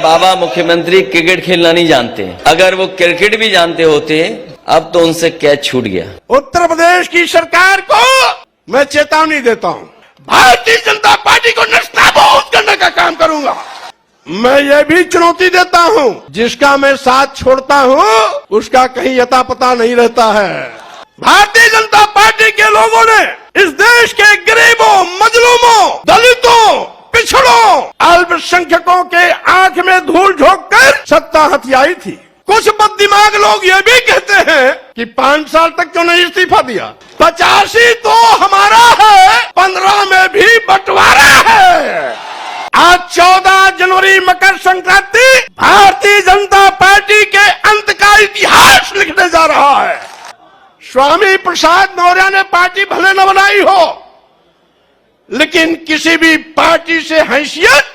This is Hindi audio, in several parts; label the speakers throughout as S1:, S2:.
S1: बाबा मुख्यमंत्री क्रिकेट खेलना नहीं जानते। अगर वो क्रिकेट भी जानते होते अब तो उनसे कैच छूट गया।
S2: उत्तर प्रदेश की सरकार को मैं चेतावनी देता हूं, भारतीय जनता पार्टी को नस्ताबूद करने का काम करूंगा। मैं ये भी चुनौती देता हूं, जिसका मैं साथ छोड़ता हूं उसका कहीं अता पता नहीं रहता है। भारतीय जनता पार्टी के लोगों ने इस देश के गरीबों, मजलूमों, दलितों, पिछड़ों, अल्पसंख्यकों के आंख में धूल झोंक कर सत्ता हथियाई थी। कुछ बददिमाग लोग ये भी कहते हैं कि 5 साल तक क्यों नहीं इस्तीफा दिया। 85 तो हमारा है, 15 में भी बंटवारा है। आज 14 जनवरी मकर संक्रांति भारतीय जनता पार्टी के अंत का इतिहास लिखने जा रहा है। स्वामी प्रसाद मौर्य ने पार्टी भले न बनाई हो, लेकिन किसी भी पार्टी से हैसियत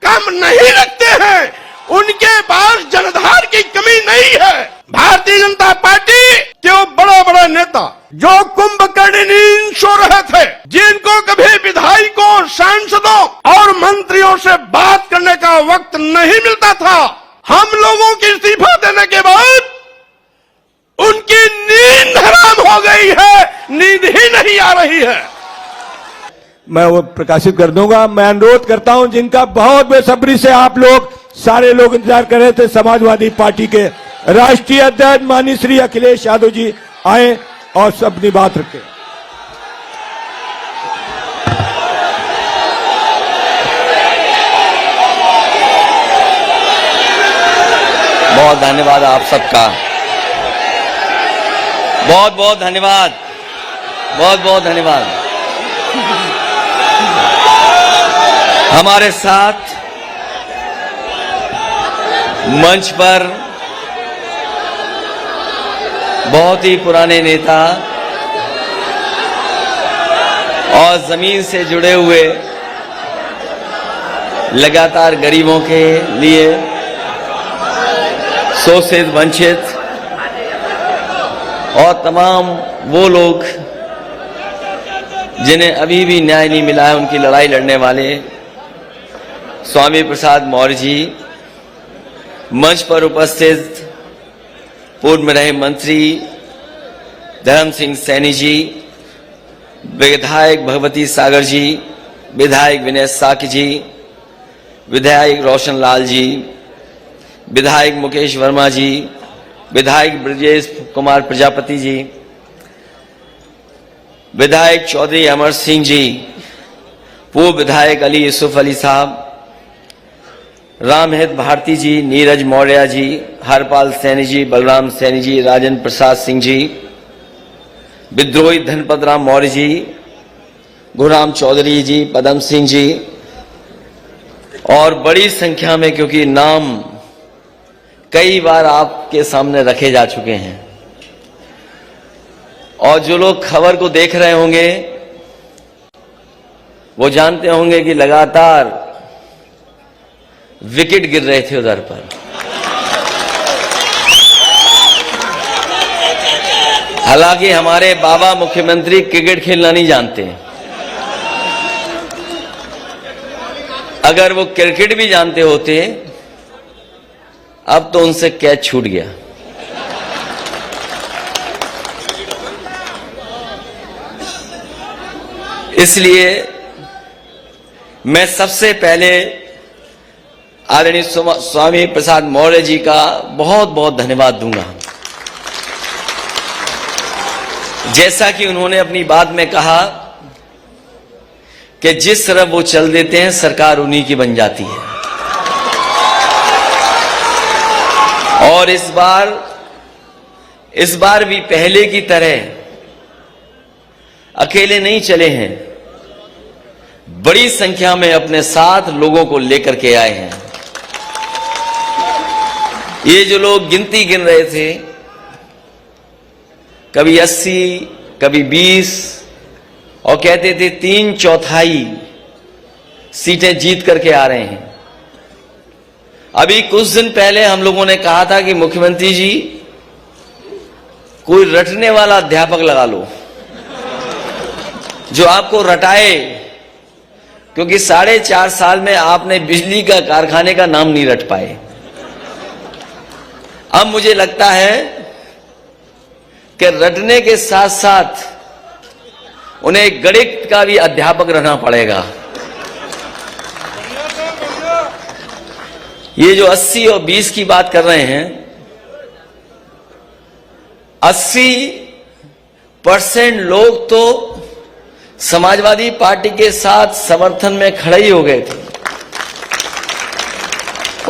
S2: कम नहीं रखते हैं। उनके पास जनधार की कमी नहीं है। भारतीय जनता पार्टी के वो बड़े बड़े नेता जो कुंभकर्ण नींद सो रहे थे, जिनको कभी विधायकों, सांसदों और मंत्रियों से बात करने का वक्त नहीं मिलता था, हम लोगों की इस्तीफा देने के बाद उनकी नींद हराम हो गई है, नींद ही नहीं आ रही है।
S3: मैं वो प्रकाशित कर दूंगा। मैं अनुरोध करता हूं, जिनका बहुत बेसब्री से आप लोग सारे लोग इंतजार कर रहे थे, समाजवादी पार्टी के राष्ट्रीय अध्यक्ष माननीय श्री अखिलेश यादव जी आए और अपनी बात रखें।
S1: बहुत धन्यवाद आप सबका, बहुत बहुत धन्यवाद, बहुत बहुत धन्यवाद। हमारे साथ मंच पर बहुत ही पुराने नेता और जमीन से जुड़े हुए, लगातार गरीबों के लिए, शोषित, वंचित और तमाम वो लोग जिन्हें अभी भी न्याय नहीं मिला है, उनकी लड़ाई लड़ने वाले स्वामी प्रसाद मौर्य जी, मंच पर उपस्थित पूर्व में रहे मंत्री धर्म सिंह सैनी जी, विधायक भगवती सागर जी, विधायक विनय साकी जी, विधायक रोशन लाल जी, विधायक मुकेश वर्मा जी, विधायक ब्रजेश कुमार प्रजापति जी, विधायक चौधरी अमर सिंह जी, पूर्व विधायक अली यूसुफ अली साहब, रामहित भारती जी, नीरज मौर्य जी, हरपाल सैनी जी, बलराम सैनी जी, राजेंद्र प्रसाद सिंह जी, विद्रोही धनपत राम मौर्य जी, गुरुराम चौधरी जी, पदम सिंह जी और बड़ी संख्या में, क्योंकि नाम कई बार आपके सामने रखे जा चुके हैं और जो लोग खबर को देख रहे होंगे वो जानते होंगे कि लगातार विकेट गिर रहे थे उधर पर। हालांकि हमारे बाबा मुख्यमंत्री क्रिकेट खेलना नहीं जानते। अगर वो क्रिकेट भी जानते होते अब तो उनसे कैच छूट गया। इसलिए मैं सबसे पहले आदरणीय स्वामी प्रसाद मौर्य जी का बहुत बहुत धन्यवाद दूंगा। जैसा कि उन्होंने अपनी बात में कहा कि जिस तरफ वो चल देते हैं सरकार उन्हीं की बन जाती है, और इस बार भी पहले की तरह अकेले नहीं चले हैं, बड़ी संख्या में अपने साथ लोगों को लेकर के आए हैं। ये जो लोग गिनती गिन रहे थे, कभी 80, कभी 20 और कहते थे 3/4 सीटें जीत करके आ रहे हैं। अभी कुछ दिन पहले हम लोगों ने कहा था कि मुख्यमंत्री जी कोई रटने वाला अध्यापक लगा लो जो आपको रटाए, क्योंकि 4.5 साल में आपने बिजली का कारखाने का नाम नहीं रट पाए। अब मुझे लगता है कि रटने के साथ साथ उन्हें गणित का भी अध्यापक रहना पड़ेगा। ये जो 80 और 20 की बात कर रहे हैं, 80% लोग तो समाजवादी पार्टी के साथ समर्थन में खड़े ही हो गए थे।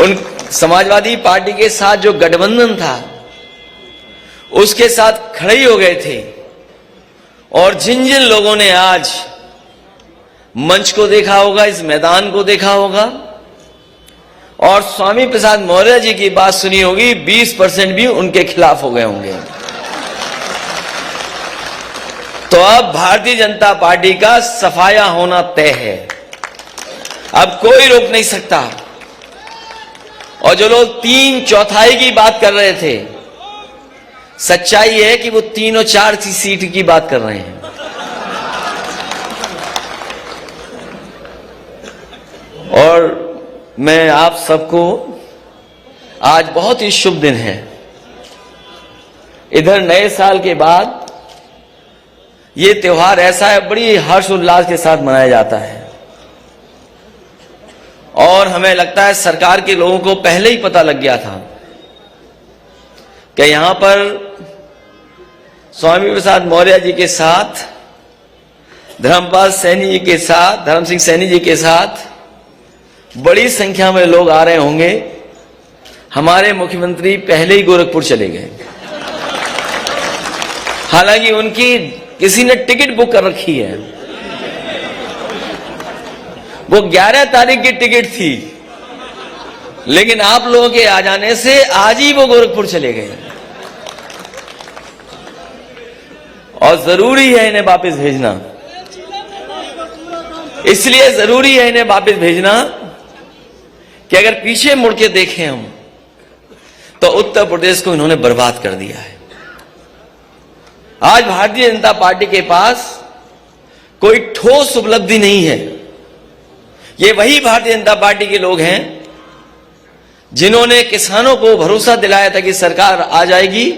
S1: उन समाजवादी पार्टी के साथ जो गठबंधन था उसके साथ खड़े ही हो गए थे। और जिन जिन लोगों ने आज मंच को देखा होगा, इस मैदान को देखा होगा और स्वामी प्रसाद मौर्य जी की बात सुनी होगी, 20% भी उनके खिलाफ हो गए होंगे। तो अब भारतीय जनता पार्टी का सफाया होना तय है, अब कोई रोक नहीं सकता। और जो लोग 3/4 की बात कर रहे थे, सच्चाई है कि वो 3 और 4 सीट की बात कर रहे हैं। और मैं आप सबको, आज बहुत ही शुभ दिन है। इधर नए साल के बाद ये त्योहार ऐसा है, बड़ी हर्षोल्लास के साथ मनाया जाता है। और हमें लगता है सरकार के लोगों को पहले ही पता लग गया था कि यहां पर स्वामी प्रसाद मौर्य जी के साथ, धर्मपाल सैनी जी के साथ, धर्म सिंह सैनी जी के साथ बड़ी संख्या में लोग आ रहे होंगे। हमारे मुख्यमंत्री पहले ही गोरखपुर चले गए, हालांकि उनकी किसी ने टिकट बुक कर रखी है। वो 11 तारीख की टिकट थी, लेकिन आप लोगों के आ जाने से आज ही वो गोरखपुर चले गए। और जरूरी है इन्हें वापस भेजना, इसलिए जरूरी है इन्हें वापस भेजना कि अगर पीछे मुड़ के देखें हम, तो उत्तर प्रदेश को इन्होंने बर्बाद कर दिया है। आज भारतीय जनता पार्टी के पास कोई ठोस उपलब्धि नहीं है। ये वही भारतीय जनता पार्टी के लोग हैं जिन्होंने किसानों को भरोसा दिलाया था कि सरकार आ जाएगी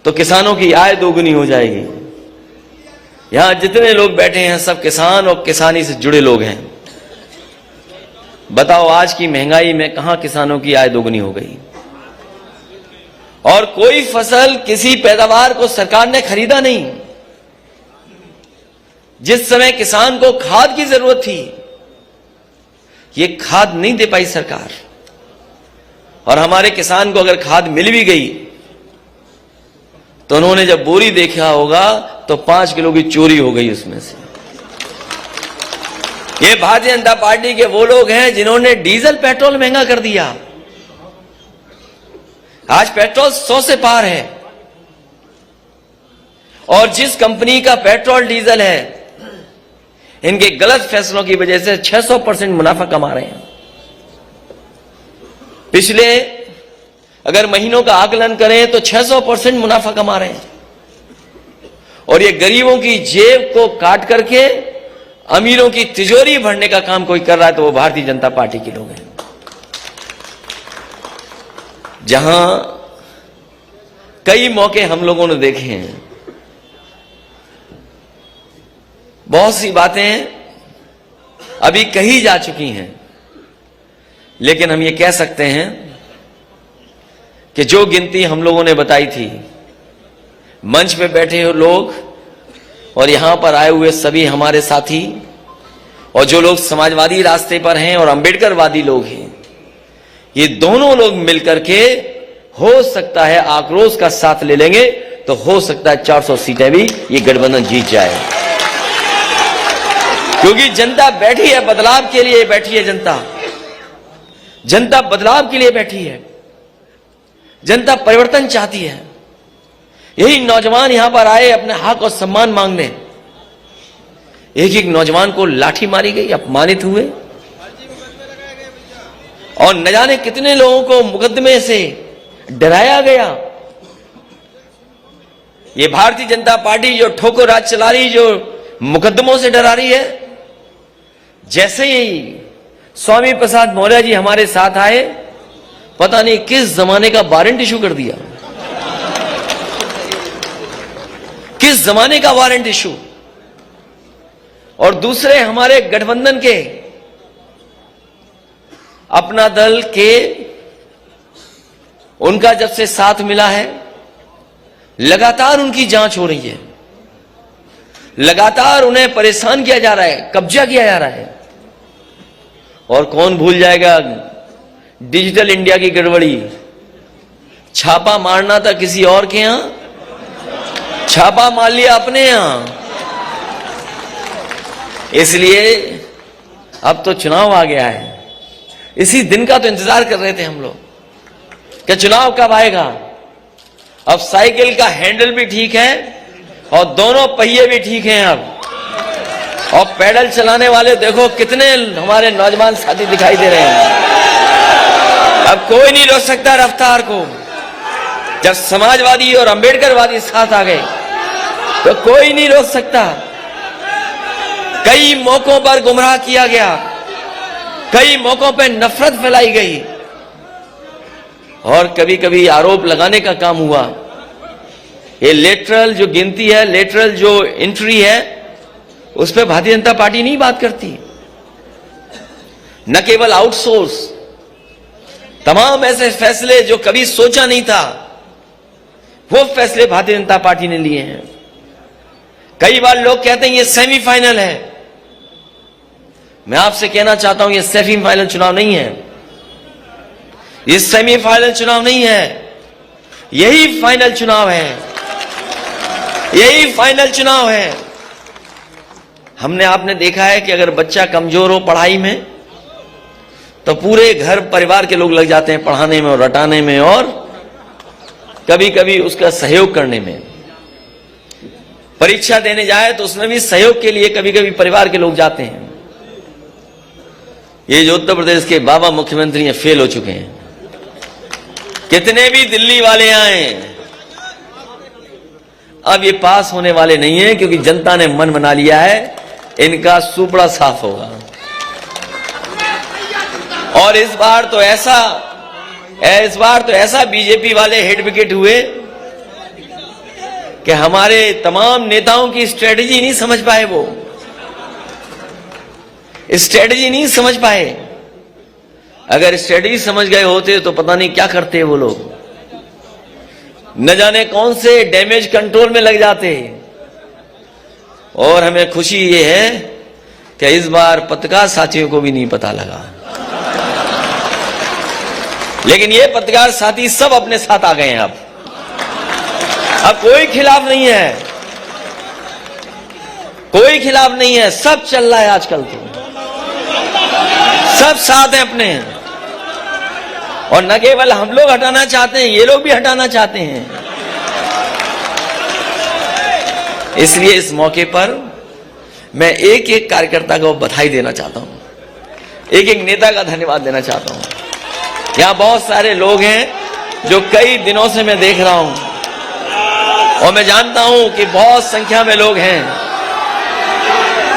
S1: तो किसानों की आय दोगुनी हो जाएगी। यहां जितने लोग बैठे हैं सब किसान और किसानी से जुड़े लोग हैं। बताओ आज की महंगाई में कहां किसानों की आय दोगुनी हो गई? और कोई फसल, किसी पैदावार को सरकार ने खरीदा नहीं। जिस समय किसान को खाद की जरूरत थी, ये खाद नहीं दे पाई सरकार। और हमारे किसान को अगर खाद मिल भी गई तो उन्होंने जब बोरी देखा होगा तो 5 किलो की चोरी हो गई उसमें से। ये भारतीय जनता पार्टी के वो लोग हैं जिन्होंने डीजल पेट्रोल महंगा कर दिया। आज पेट्रोल 100 से पार है। और जिस कंपनी का पेट्रोल डीजल है, इनके गलत फैसलों की वजह से 600% मुनाफा कमा रहे हैं। पिछले अगर महीनों का आकलन करें तो 600% मुनाफा कमा रहे हैं। और ये गरीबों की जेब को काट करके अमीरों की तिजोरी भरने का काम कोई कर रहा है तो वो भारतीय जनता पार्टी के लोग हैं। जहां कई मौके हम लोगों ने देखे हैं, बहुत सी बातें अभी कही जा चुकी हैं, लेकिन हम ये कह सकते हैं कि जो गिनती हम लोगों ने बताई थी, मंच पे बैठे हुए लोग और यहां पर आए हुए सभी हमारे साथी और जो लोग समाजवादी रास्ते पर हैं और अंबेडकरवादी लोग हैं, ये दोनों लोग मिलकर के हो सकता है आक्रोश का साथ ले लेंगे तो हो सकता है 400 सीटें भी ये गठबंधन जीत जाए। क्योंकि जनता बैठी है बदलाव के लिए, बैठी है जनता बदलाव के लिए बैठी है। जनता परिवर्तन चाहती है। यही नौजवान यहां पर आए अपने हक और सम्मान मांगने। एक एक नौजवान को लाठी मारी गई, अपमानित हुए और न जाने कितने लोगों को मुकदमे से डराया गया। ये भारतीय जनता पार्टी जो ठोकर राज चला रही, जो मुकदमों से डरा रही है, जैसे ही स्वामी प्रसाद मौर्य जी हमारे साथ आए, पता नहीं किस जमाने का वारंट इशू कर दिया, किस जमाने का वारंट इशू। और दूसरे हमारे गठबंधन के अपना दल के, उनका जब से साथ मिला है, लगातार उनकी जांच हो रही है, लगातार उन्हें परेशान किया जा रहा है, कब्जा किया जा रहा है। और कौन भूल जाएगा डिजिटल इंडिया की गड़बड़ी। छापा मारना था किसी और के यहां, छापा मार लिया अपने यहां। इसलिए अब तो चुनाव आ गया है, इसी दिन का तो इंतजार कर रहे थे हम लोग कि चुनाव कब आएगा। अब साइकिल का हैंडल भी ठीक है और दोनों पहिए भी ठीक हैं अब, और पैडल चलाने वाले देखो कितने हमारे नौजवान साथी दिखाई दे रहे हैं। अब कोई नहीं रोक सकता रफ्तार को। जब समाजवादी और अंबेडकरवादी साथ आ गए तो कोई नहीं रोक सकता। कई मौकों पर गुमराह किया गया, कई मौकों पर नफरत फैलाई गई, और कभी कभी आरोप लगाने का काम हुआ। ये लेटरल जो गिनती है, लेटरल जो एंट्री है, उस पर भारतीय जनता पार्टी नहीं बात करती। न केवल आउटसोर्स, तमाम ऐसे फैसले जो कभी सोचा नहीं था, वो फैसले भारतीय जनता पार्टी ने लिए हैं। कई बार लोग कहते हैं ये सेमीफाइनल है। मैं आपसे कहना चाहता हूं ये सेमीफाइनल चुनाव नहीं है, ये सेमीफाइनल चुनाव नहीं है, यही फाइनल चुनाव है, यही फाइनल चुनाव है। हमने आपने देखा है कि अगर बच्चा कमजोर हो पढ़ाई में तो पूरे घर परिवार के लोग लग जाते हैं पढ़ाने में और रटाने में, और कभी कभी उसका सहयोग करने में। परीक्षा देने जाए तो उसमें भी सहयोग के लिए कभी कभी परिवार के लोग जाते हैं। ये जो उत्तर प्रदेश के बाबा मुख्यमंत्री हैं, फेल हो चुके हैं। कितने भी दिल्ली वाले आए, अब ये पास होने वाले नहीं है, क्योंकि जनता ने मन बना लिया है इनका सुपड़ा साफ होगा। और इस बार तो ऐसा बीजेपी वाले हेड विकेट हुए कि हमारे तमाम नेताओं की स्ट्रेटजी नहीं समझ पाए, वो स्ट्रेटजी नहीं समझ पाए। अगर स्ट्रेटजी समझ गए होते तो पता नहीं क्या करते वो लोग, न जाने कौन से डैमेज कंट्रोल में लग जाते। और हमें खुशी ये है कि इस बार पत्रकार साथियों को भी नहीं पता लगा, लेकिन ये पत्रकार साथी सब अपने साथ आ गए हैं। अब कोई खिलाफ नहीं है, कोई खिलाफ नहीं है, सब चल रहा है आजकल तो, सब साथ हैं अपने। और न केवल हम लोग हटाना चाहते हैं, ये लोग भी हटाना चाहते हैं। इसलिए इस मौके पर मैं एक एक कार्यकर्ता को बधाई देना चाहता हूं, एक एक नेता का धन्यवाद देना चाहता हूं। यहां बहुत सारे लोग हैं जो कई दिनों से मैं देख रहा हूं, और मैं जानता हूं कि बहुत संख्या में लोग हैं,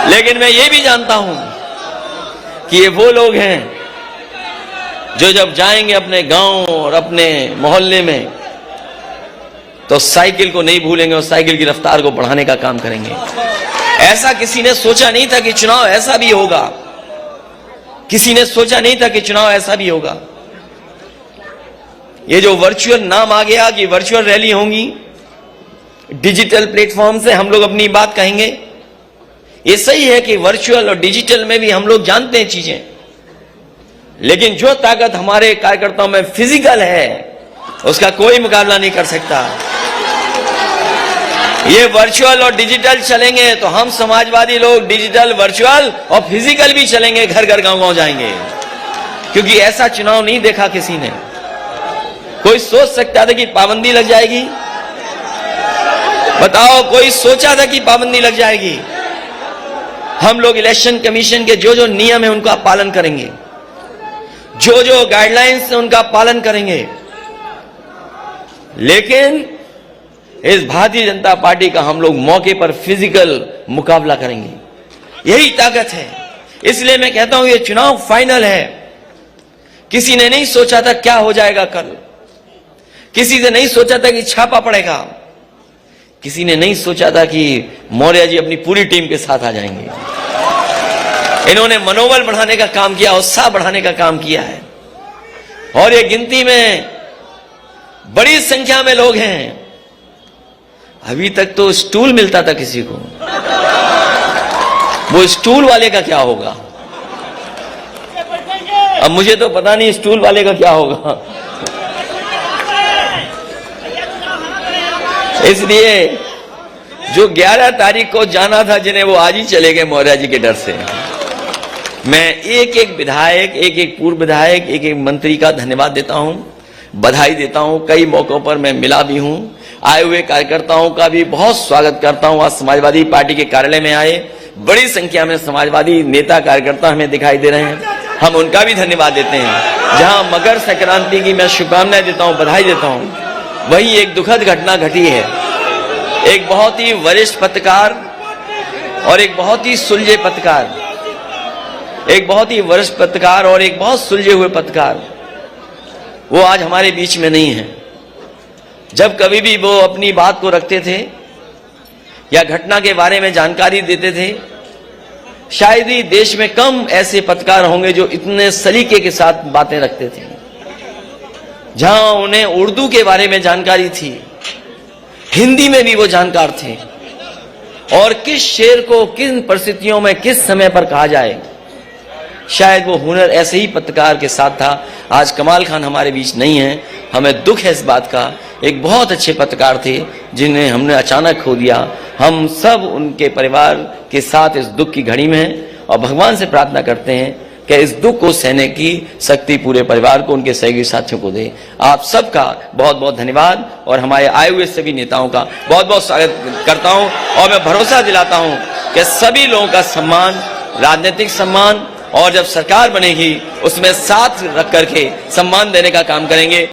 S1: लेकिन मैं ये भी जानता हूं कि ये वो लोग हैं जो जब जाएंगे अपने गांव और अपने मोहल्ले में तो साइकिल को नहीं भूलेंगे और साइकिल की रफ्तार को बढ़ाने का काम करेंगे। ऐसा किसी ने सोचा नहीं था कि चुनाव ऐसा भी होगा, किसी ने सोचा नहीं था कि चुनाव ऐसा भी होगा। ये जो वर्चुअल नाम आ गया कि वर्चुअल रैली होंगी, डिजिटल प्लेटफॉर्म से हम लोग अपनी बात कहेंगे, ये सही है कि वर्चुअल और डिजिटल में भी हम लोग जानते हैं चीजें, लेकिन जो ताकत हमारे कार्यकर्ताओं में फिजिकल है उसका कोई मुकाबला नहीं कर सकता। ये वर्चुअल और डिजिटल चलेंगे तो हम समाजवादी लोग डिजिटल, वर्चुअल और फिजिकल भी चलेंगे, घर घर गांव गांव जाएंगे, क्योंकि ऐसा चुनाव नहीं देखा किसी ने। कोई सोच सकता था कि पाबंदी लग जाएगी? बताओ, कोई सोचा था कि पाबंदी लग जाएगी? हम लोग इलेक्शन कमीशन के जो जो नियम है उनका पालन करेंगे, जो जो गाइडलाइंस है उनका पालन करेंगे, लेकिन इस भारतीय जनता पार्टी का हम लोग मौके पर फिजिकल मुकाबला करेंगे। यही ताकत है, इसलिए मैं कहता हूं ये चुनाव फाइनल है। किसी ने नहीं सोचा था क्या हो जाएगा कल, किसी ने नहीं सोचा था कि छापा पड़ेगा, किसी ने नहीं सोचा था कि मौर्य जी अपनी पूरी टीम के साथ आ जाएंगे। इन्होंने मनोबल बढ़ाने का काम किया, उत्साह बढ़ाने का काम किया है। और ये गिनती में बड़ी संख्या में लोग हैं। अभी तक तो स्टूल मिलता था किसी को, वो स्टूल वाले का क्या होगा? अब मुझे तो पता नहीं स्टूल वाले का क्या होगा। इसलिए जो 11 तारीख को जाना था जिन्हें, वो आज ही चले गए मौर्य जी के डर से। मैं एक एक विधायक, एक एक पूर्व विधायक, एक एक मंत्री का धन्यवाद देता हूं, बधाई देता हूं। कई मौकों पर मैं मिला भी हूं, आए हुए कार्यकर्ताओं का भी बहुत स्वागत करता हूं। आज समाजवादी पार्टी के कार्यालय में आए बड़ी संख्या में समाजवादी नेता कार्यकर्ता हमें दिखाई दे रहे हैं, हम उनका भी धन्यवाद देते हैं। जहां मकर संक्रांति की मैं शुभकामनाएं देता हूं, बधाई देता हूं, वही एक दुखद घटना घटी है। एक बहुत ही वरिष्ठ पत्रकार और एक बहुत ही सुलझे पत्रकार, एक बहुत ही वरिष्ठ पत्रकार और एक बहुत सुलझे हुए पत्रकार, वो आज हमारे बीच में नहीं है। जब कभी भी वो अपनी बात को रखते थे या घटना के बारे में जानकारी देते थे, शायद ही देश में कम ऐसे पत्रकार होंगे जो इतने सलीके के साथ बातें रखते थे। जहां उन्हें उर्दू के बारे में जानकारी थी, हिंदी में भी वो जानकार थे, और किस शेर को किन परिस्थितियों में किस समय पर कहा जाए, शायद वो हुनर ऐसे ही पत्रकार के साथ था। आज कमाल खान हमारे बीच नहीं है, हमें दुख है इस बात का। एक बहुत अच्छे पत्रकार थे जिन्हें हमने अचानक खो दिया। हम सब उनके परिवार के साथ इस दुख की घड़ी में हैं और भगवान से प्रार्थना करते हैं कि इस दुख को सहने की शक्ति पूरे परिवार को, उनके सहयोगी साथियों को दे। आप सबका बहुत बहुत धन्यवाद और हमारे आए हुए सभी नेताओं का बहुत बहुत स्वागत करता हूं। और मैं भरोसा दिलाता हूं कि सभी लोगों का सम्मान, राजनीतिक सम्मान, और जब सरकार बनेगी उसमें साथ रख करके सम्मान देने का काम करेंगे।